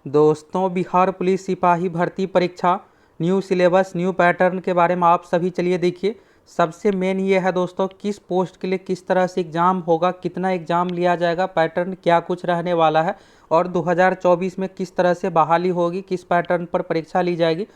दोस्तों, बिहार पुलिस सिपाही भर्ती परीक्षा न्यू सिलेबस न्यू पैटर्न के बारे में आप सभी चलिए देखिए। सबसे मेन ये है दोस्तों, किस पोस्ट के लिए किस तरह से एग्ज़ाम होगा, कितना एग्ज़ाम लिया जाएगा, पैटर्न क्या कुछ रहने वाला है और 2024 में किस तरह से बहाली होगी, किस पैटर्न पर परीक्षा ली जाएगी,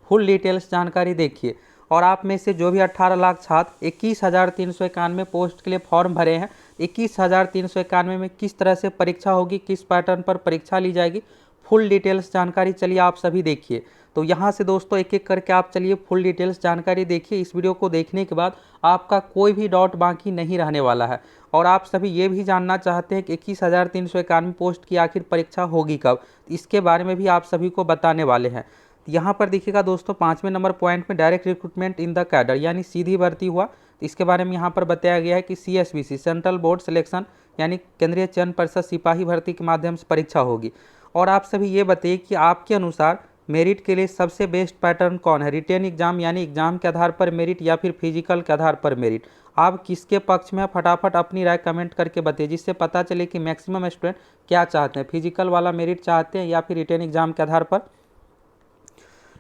फुल डिटेल्स जानकारी देखिए। और आप में से जो भी 18 लाख छात्र 21,391 पोस्ट के लिए फॉर्म भरे हैं, 21,391 में किस तरह से परीक्षा होगी, किस पैटर्न पर परीक्षा ली जाएगी, फुल डिटेल्स जानकारी चलिए आप सभी देखिए। तो यहाँ से दोस्तों एक एक करके आप चलिए फुल डिटेल्स जानकारी देखिए। इस वीडियो को देखने के बाद आपका कोई भी डाउट बाकी नहीं रहने वाला है। और आप सभी ये भी जानना चाहते हैं कि 21,391 पोस्ट की आखिर परीक्षा होगी कब, इसके बारे में भी आप सभी को बताने वाले हैं। यहाँ पर देखिएगा दोस्तों, 5वें नंबर पॉइंट में direct recruitment in the cadre यानी सीधी भर्ती हुआ। तो इसके बारे में यहाँ पर बताया गया है कि CSBC सेंट्रल बोर्ड सिलेक्शन यानी केंद्रीय चयन परिषद सिपाही भर्ती के माध्यम से परीक्षा होगी। और आप सभी ये बताइए कि आपके अनुसार मेरिट के लिए सबसे बेस्ट पैटर्न कौन है, रिटेन एग्जाम यानी एग्जाम के आधार पर मेरिट या फिर फिजिकल के आधार पर मेरिट। आप किसके पक्ष में फटाफट अपनी राय कमेंट करके बताइए, जिससे पता चले कि मैक्सिमम स्टूडेंट क्या चाहते हैं, फिजिकल वाला मेरिट चाहते हैं या फिर रिटेन एग्जाम के आधार पर।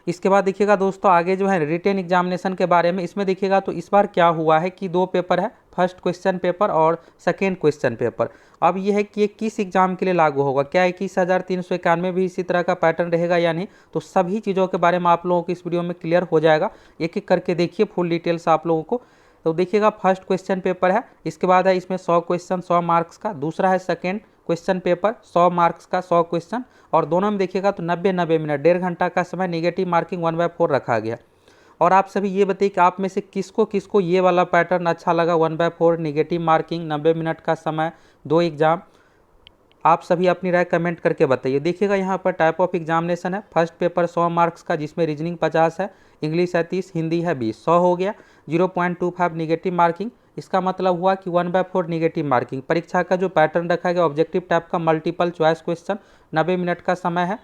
इसके बाद देखिएगा दोस्तों, आगे जो है रिटेन एग्जामिनेशन के बारे में, इसमें देखिएगा तो इस बार क्या हुआ है कि 2 पेपर है, फर्स्ट क्वेश्चन पेपर और सेकेंड क्वेश्चन पेपर। अब यह है कि ये किस एग्जाम के लिए लागू होगा, क्या 21,391 भी इसी तरह का पैटर्न रहेगा या नहीं, तो सभी चीज़ों के बारे में आप लोगों को इस वीडियो में क्लियर हो जाएगा। एक एक करके देखिए फुल डिटेल्स आप लोगों को। तो देखिएगा फर्स्ट क्वेश्चन पेपर है, इसके बाद है इसमें 100 क्वेश्चन 100 मार्क्स का, दूसरा है सेकेंड क्वेश्चन पेपर 100 मार्क्स का 100 क्वेश्चन, और दोनों में देखिएगा तो 90 मिनट 1.5 घंटा का समय, नेगेटिव मार्किंग 1/4 रखा गया। और आप सभी ये बताइए कि आप में से किसको किसको ये वाला पैटर्न अच्छा लगा, 1/4 नेगेटिव मार्किंग 90 मिनट का समय 2 एग्जाम। आप सभी अपनी राय कमेंट करके बताइए। देखिएगा यहाँ पर टाइप ऑफ एग्जामिनेशन है, फर्स्ट पेपर 100 मार्क्स का जिसमें रीजनिंग 50 है, इंग्लिश है 30, हिंदी है 20, 100 हो गया। 0.25 नेगेटिव मार्किंग, इसका मतलब हुआ कि 1/4 नेगेटिव मार्किंग। परीक्षा का जो पैटर्न रखा गया ऑब्जेक्टिव टाइप का मल्टीपल चॉइस क्वेश्चन, 90 मिनट का समय है,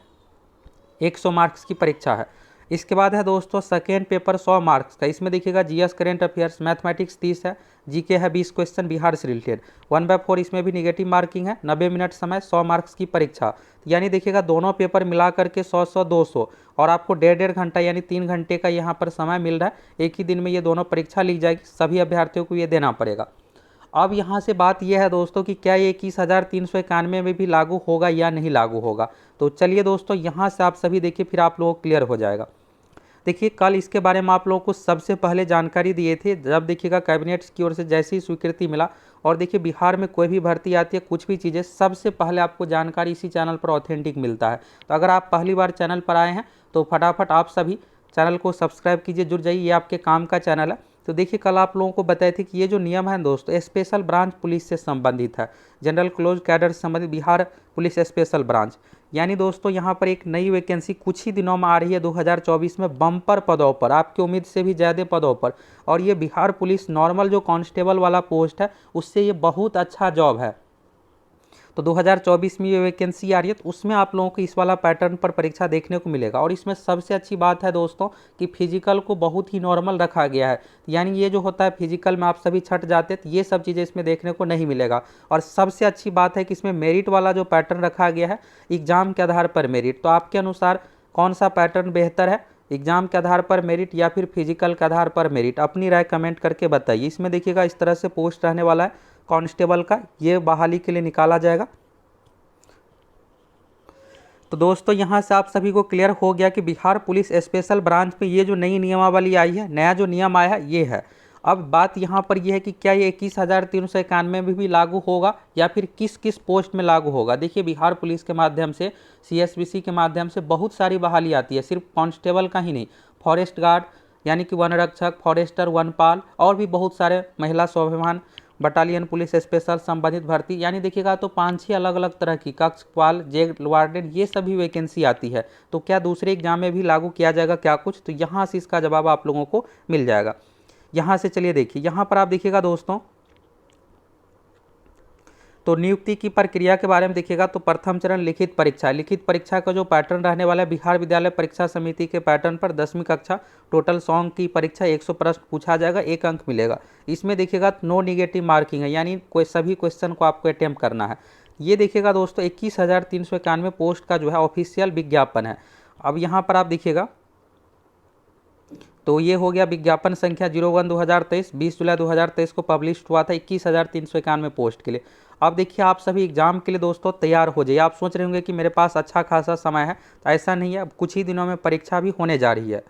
100 मार्क्स की परीक्षा है। इसके बाद है दोस्तों सेकेंड पेपर 100 मार्क्स का, इसमें देखिएगा GS करेंट अफेयर्स, मैथमेटिक्स 30 है, GK है 20 क्वेश्चन बिहार से रिलेटेड, 1/4 इसमें भी नेगेटिव मार्किंग है, 90 मिनट समय, 100 मार्क्स की परीक्षा। यानी देखिएगा दोनों पेपर मिला करके 100 200, और आपको 1.5 घंटा यानी 3 घंटे का यहाँ पर समय मिल रहा है। एक ही दिन में ये दोनों परीक्षा ली जाएगी, सभी अभ्यर्थियों को ये देना पड़ेगा। अब यहाँ से बात यह है दोस्तों कि क्या ये 21,391 में भी लागू होगा या नहीं लागू होगा। तो चलिए दोस्तों यहाँ से आप सभी देखिए, फिर आप लोगों को क्लियर हो जाएगा। देखिए कल इसके बारे में आप लोगों को सबसे पहले जानकारी दिए थे, जब देखिएगा कैबिनेट की ओर से जैसी स्वीकृति मिला। और देखिए बिहार में कोई भी भर्ती आती है, कुछ भी चीज़ें, सबसे पहले आपको जानकारी इसी चैनल पर ऑथेंटिक मिलता है। तो अगर आप पहली बार चैनल पर आए हैं तो फटाफट आप सभी चैनल को सब्सक्राइब कीजिए, जुड़ जाइए, ये आपके काम का चैनल है। तो देखिए कल आप लोगों को बताए थे कि ये जो नियम है दोस्तों स्पेशल ब्रांच पुलिस से संबंधित है, जनरल क्लोज कैडर से संबंधित बिहार पुलिस स्पेशल ब्रांच। यानी दोस्तों यहाँ पर एक नई वैकेंसी कुछ ही दिनों में आ रही है 2024 में, बम्पर पदों पर, आपकी उम्मीद से भी ज़्यादा पदों पर। और ये बिहार पुलिस नॉर्मल जो कांस्टेबल वाला पोस्ट है उससे ये बहुत अच्छा जॉब है। तो 2024 में ये वैकेंसी आ रही है, तो उसमें आप लोगों को इस वाला पैटर्न पर परीक्षा देखने को मिलेगा। और इसमें सबसे अच्छी बात है दोस्तों कि फिजिकल को बहुत ही नॉर्मल रखा गया है। यानी ये जो होता है फिजिकल में आप सभी छट जाते हैं, तो ये सब चीज़ें इसमें देखने को नहीं मिलेगा। और सबसे अच्छी बात है कि इसमें मेरिट वाला जो पैटर्न रखा गया है, एग्जाम के आधार पर मेरिट। तो आपके अनुसार कौन सा पैटर्न बेहतर है, एग्जाम के आधार पर मेरिट या फिर फिजिकल के आधार पर मेरिट, अपनी राय कमेंट करके बताइए। इसमें देखिएगा इस तरह से पोस्ट रहने वाला है कांस्टेबल का, ये बहाली के लिए निकाला जाएगा। तो दोस्तों यहाँ से आप सभी को क्लियर हो गया कि बिहार पुलिस स्पेशल ब्रांच में ये जो नई नियमावली आई है, नया जो नियम आया है ये है। अब बात यहाँ पर यह है कि क्या ये 21,391 में भी लागू होगा या फिर किस किस पोस्ट में लागू होगा। देखिए बिहार पुलिस के माध्यम से, CSBC के माध्यम से बहुत सारी बहाली आती है, सिर्फ कांस्टेबल का ही नहीं, फॉरेस्ट गार्ड यानी कि वन रक्षक, फॉरेस्टर, वनपाल, और भी बहुत सारे, महिला स्वाभिमान बटालियन पुलिस स्पेशल संबंधित भर्ती। यानी देखिएगा तो 5-6 अलग अलग तरह की, कक्षपाल, जेल वार्डन, ये सभी वैकेंसी आती है। तो क्या दूसरे एग्जाम में भी लागू किया जाएगा क्या कुछ, तो यहाँ से इसका जवाब आप लोगों को मिल जाएगा। यहाँ से चलिए देखिए, यहाँ पर आप देखिएगा दोस्तों तो नियुक्ति की प्रक्रिया के बारे में देखिएगा तो प्रथम चरण लिखित परीक्षा। लिखित परीक्षा का जो पैटर्न रहने वाला है बिहार विद्यालय परीक्षा समिति के पैटर्न पर 10वीं कक्षा, टोटल 100 अंक की परीक्षा, 100 प्रश्न पूछा जाएगा, 1 अंक मिलेगा। इसमें देखिएगा नो निगेटिव मार्किंग है, यानी कोई सभी क्वेश्चन को आपको अटेम्प्ट करना है। ये देखिएगा दोस्तों 21,391 पोस्ट का जो है ऑफिशियल विज्ञापन है। अब यहाँ पर आप देखिएगा तो ये हो गया विज्ञापन संख्या 01/2023, 20 जुलाई 2023 को पब्लिश हुआ था 21,391 पोस्ट के लिए। अब देखिए आप सभी एग्जाम के लिए दोस्तों तैयार हो जाइए। आप सोच रहे होंगे कि मेरे पास अच्छा खासा समय है, तो ऐसा नहीं है, अब कुछ ही दिनों में परीक्षा भी होने जा रही है।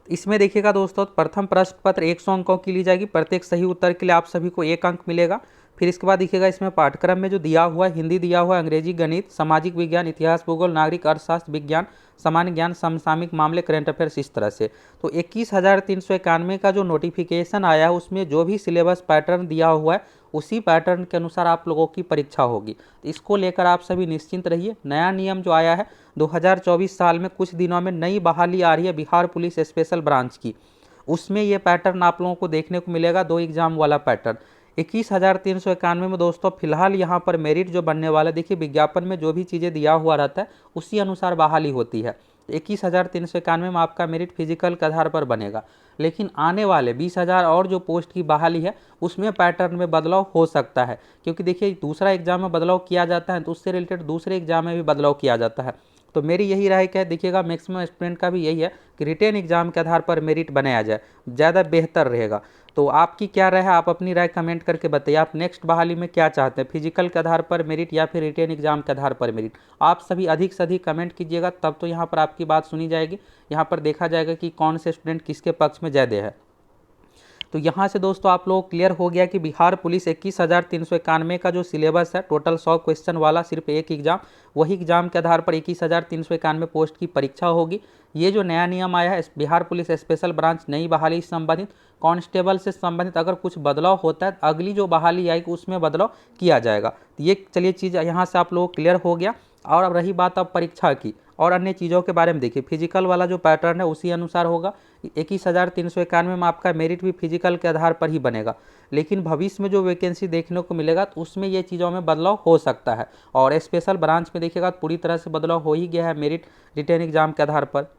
इसमें देखिएगा दोस्तों प्रथम प्रश्न पत्र 100 अंकों की ली जाएगी, प्रत्येक सही उत्तर के लिए आप सभी को 1 अंक मिलेगा। फिर इसके बाद देखिएगा इसमें पाठ्यक्रम में जो दिया हुआ है, हिंदी दिया हुआ है, अंग्रेजी, गणित, सामाजिक विज्ञान, इतिहास, भूगोल, नागरिक अर्थशास्त्र, विज्ञान, सामान्य ज्ञान, समसामयिक मामले, करंट अफेयर्स, इस तरह से। तो 21,391 का जो नोटिफिकेशन आया है उसमें जो भी सिलेबस पैटर्न दिया हुआ है उसी पैटर्न के अनुसार आप लोगों की परीक्षा होगी। तो इसको लेकर आप सभी निश्चिंत रहिए। नया नियम जो आया है 2024 साल में कुछ दिनों में नई बहाली आ रही है बिहार पुलिस स्पेशल ब्रांच की, उसमें ये पैटर्न आप लोगों को देखने को मिलेगा, 2 एग्जाम वाला पैटर्न। 21,391 में दोस्तों फिलहाल यहाँ पर मेरिट जो बनने वाला है, देखिए विज्ञापन में जो भी चीज़ें दिया हुआ रहता है उसी अनुसार बहाली होती है। 21,391 में आपका मेरिट फिजिकल के आधार पर बनेगा, लेकिन आने वाले 20,000 और जो पोस्ट की बहाली है उसमें पैटर्न में बदलाव हो सकता है, क्योंकि देखिए दूसरा एग्जाम में बदलाव किया जाता है तो उससे रिलेटेड दूसरे एग्जाम में भी बदलाव किया जाता है। तो मेरी यही राय क्या है, देखिएगा मैक्सिमम स्टूडेंट का भी यही है कि रिटेन एग्जाम के आधार पर मेरिट बनाया जाए, ज़्यादा बेहतर रहेगा। तो आपकी क्या राय है, आप अपनी राय कमेंट करके बताइए। आप नेक्स्ट बहाली में क्या चाहते हैं, फिजिकल के आधार पर मेरिट या फिर रिटेन एग्जाम के आधार पर मेरिट? आप सभी अधिक से अधिक कमेंट कीजिएगा, तब तो यहाँ पर आपकी बात सुनी जाएगी, यहाँ पर देखा जाएगा कि कौन से स्टूडेंट किसके पक्ष में ज़्यादा है। तो यहाँ से दोस्तों आप लोग क्लियर हो गया कि बिहार पुलिस 21,391 का जो सिलेबस है टोटल 100 क्वेश्चन वाला, सिर्फ एक एग्जाम, वही एग्जाम के आधार पर 21,391 पोस्ट की परीक्षा होगी। ये जो नया नियम आया है बिहार पुलिस स्पेशल ब्रांच नई बहाली से संबंधित, कांस्टेबल से संबंधित अगर कुछ बदलाव होता है अगली जो बहाली आएगी उसमें बदलाव किया जाएगा। तो ये चलिए चीज़ यहाँ से आप लोग क्लियर हो गया। और अब रही बात अब परीक्षा की और अन्य चीज़ों के बारे में, देखिए फिजिकल वाला जो पैटर्न है उसी अनुसार होगा। 21,391 में आपका मेरिट भी फिजिकल के आधार पर ही बनेगा, लेकिन भविष्य में जो वैकेंसी देखने को मिलेगा तो उसमें ये चीज़ों में बदलाव हो सकता है। और स्पेशल ब्रांच में देखिएगा पूरी तरह से बदलाव हो ही गया है मेरिट रिटेन एग्जाम के आधार पर।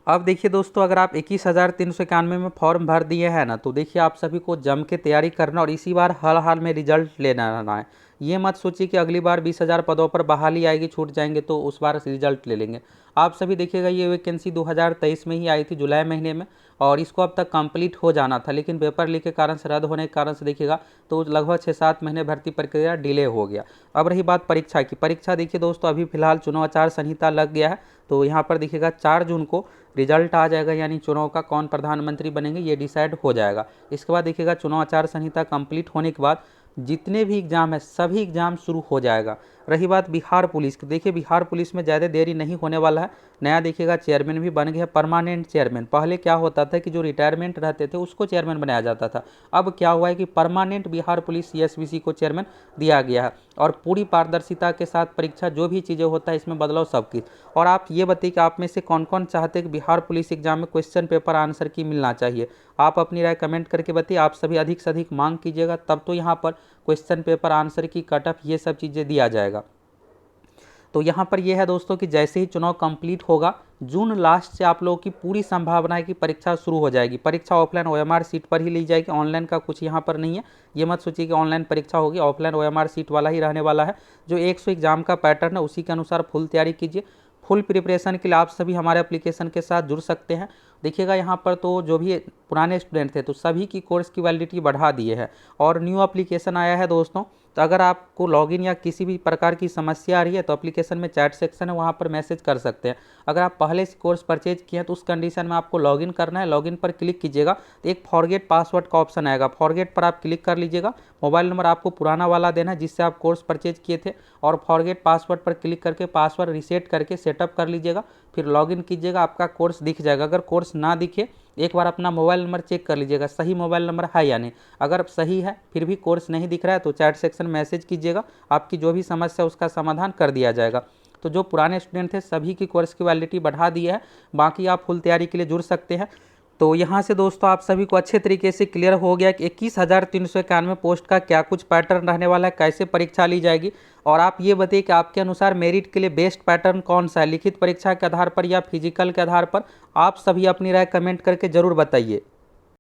अब देखिए दोस्तों, अगर आप 21,391 में फॉर्म भर दिए हैं ना, तो देखिए आप सभी को जम के तैयारी करना और इसी बार हर हाल में रिजल्ट लेना रहना है। ये मत सोचिए कि अगली बार 20,000 पदों पर बहाली आएगी, छूट जाएंगे तो उस बार रिजल्ट ले लेंगे। आप सभी देखिएगा ये वैकेंसी 2023 में ही आई थी जुलाई महीने में, और इसको अब तक कंप्लीट हो जाना था, लेकिन पेपर लीक के कारण से, रद्द होने के कारण से देखिएगा तो लगभग 6-7 महीने भर्ती प्रक्रिया डिले हो गया। अब रही बात परीक्षा की, परीक्षा देखिए दोस्तों अभी फिलहाल चुनाव आचार संहिता लग गया है, तो यहाँ पर देखिएगा 4 जून को रिजल्ट आ जाएगा, यानी चुनाव का कौन प्रधानमंत्री बनेंगे ये डिसाइड हो जाएगा। इसके बाद देखिएगा चुनाव आचार संहिता कंप्लीट होने के बाद जितने भी एग्जाम है सभी एग्जाम शुरू हो जाएगा। रही बात बिहार पुलिस की, देखिए बिहार पुलिस में ज़्यादा देरी नहीं होने वाला है। नया देखिएगा चेयरमैन भी बन गया, परमानेंट चेयरमैन। पहले क्या होता था कि जो रिटायरमेंट रहते थे उसको चेयरमैन बनाया जाता था, अब क्या हुआ है कि परमानेंट बिहार पुलिस CSBC को चेयरमैन दिया गया है, और पूरी पारदर्शिता के साथ परीक्षा जो भी चीज़ें होता है इसमें बदलाव सबकी। और आप ये बताइए कि आप में से कौन कौन चाहते हैं कि बिहार पुलिस एग्जाम में क्वेश्चन पेपर आंसर की मिलना चाहिए? आप अपनी राय कमेंट करके बताइए। आप सभी अधिक से अधिक मांग कीजिएगा, तब तो यहाँ पर क्वेश्चन पेपर आंसर की कट ऑफ ये सब चीज़ें दिया जाएगा। तो यहाँ पर यह है दोस्तों कि जैसे ही चुनाव कंप्लीट होगा जून लास्ट से आप लोगों की पूरी संभावना है कि परीक्षा शुरू हो जाएगी। परीक्षा ऑफलाइन OMR सीट पर ही ली जाएगी, ऑनलाइन का कुछ यहाँ पर नहीं है। ये मत सोचिए कि ऑनलाइन परीक्षा होगी, ऑफलाइन OMR सीट वाला ही रहने वाला है। जो 100 एग्जाम का पैटर्न है उसी के अनुसार फुल तैयारी कीजिए। फुल प्रिपरेशन के लिए आप सभी हमारे एप्लीकेशन के साथ जुड़ सकते हैं। देखिएगा यहाँ पर तो जो भी पुराने स्टूडेंट थे तो सभी की कोर्स की वैलिडिटी बढ़ा दिए है, और न्यू एप्लीकेशन आया है दोस्तों। तो अगर आपको लॉगिन या किसी भी प्रकार की समस्या आ रही है तो एप्लीकेशन में चैट सेक्शन है, वहाँ पर मैसेज कर सकते हैं। अगर आप पहले से कोर्स परचेज किए हैं तो उस कंडीशन में आपको लॉगिन करना है। लॉगिन पर क्लिक कीजिएगा तो एक फॉरगेट पासवर्ड का ऑप्शन आएगा, फॉरगेट पर आप क्लिक कर लीजिएगा। मोबाइल नंबर आपको पुराना वाला देना है जिससे आप कोर्स परचेज किए थे, और फॉरगेट पासवर्ड पर क्लिक करके पासवर्ड रीसेट करके सेटअप कर लीजिएगा, फिर लॉगिन कीजिएगा। आपका कोर्स दिख जाएगा। अगर कोर्स ना दिखे एक बार अपना मोबाइल नंबर चेक कर लीजिएगा, सही मोबाइल नंबर है या नहीं। अगर सही है फिर भी कोर्स नहीं दिख रहा है तो चैट सेक्शन मैसेज कीजिएगा, आपकी जो भी समस्या है उसका समाधान कर दिया जाएगा। तो जो पुराने स्टूडेंट थे सभी की कोर्स की वैलिडिटी बढ़ा दी है, बाकी आप फुल तैयारी के लिए जुड़ सकते हैं। तो यहाँ से दोस्तों आप सभी को अच्छे तरीके से क्लियर हो गया कि 21,391 पोस्ट का क्या कुछ पैटर्न रहने वाला है, कैसे परीक्षा ली जाएगी। और आप ये बताइए कि आपके अनुसार मेरिट के लिए बेस्ट पैटर्न कौन सा है, लिखित परीक्षा के आधार पर या फिजिकल के आधार पर? आप सभी अपनी राय कमेंट करके ज़रूर बताइए।